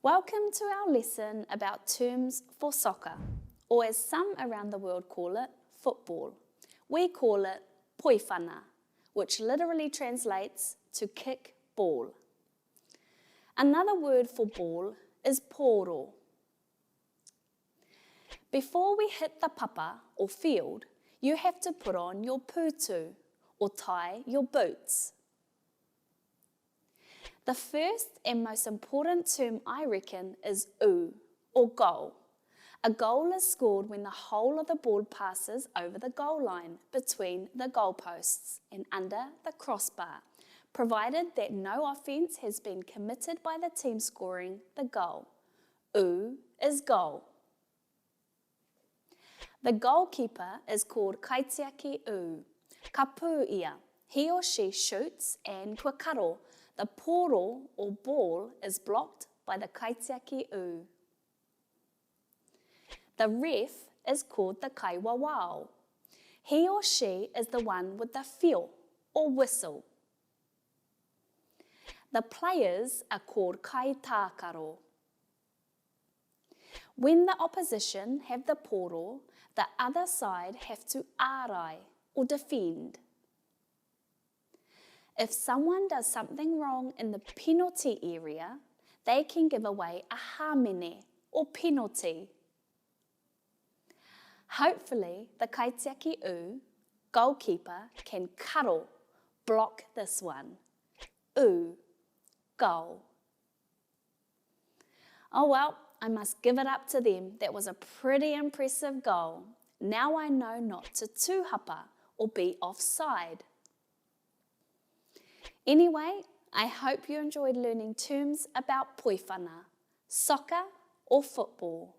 Welcome to our lesson about terms for soccer, or as some around the world call it, football. We call it poiwhana, which literally translates to kick ball. Another word for ball is poro. Before we hit the papa or field, you have to put on your putu or tie your boots. The first and most important term I reckon is u, or goal. A goal is scored when the whole of the ball passes over the goal line between the goalposts and under the crossbar, provided that no offence has been committed by the team scoring the goal. U is goal. The goalkeeper is called kaitiaki u. Ka pū ia. He or she shoots and kua karo. The poro or ball is blocked by the kaitiaki u. The ref is called the kaiwawao. He or she is the one with the feel or whistle. The players are called kaitākaro. When the opposition have the poro, the other side have to ārai or defend. If someone does something wrong in the penalty area, they can give away a hāmene or penalty. Hopefully, the kaitiaki u, goalkeeper, can karo, block this one. U, goal. Oh well, I must give it up to them. That was a pretty impressive goal. Now I know not to tūhapa or be offside. Anyway, I hope you enjoyed learning terms about poiwhana, soccer or football.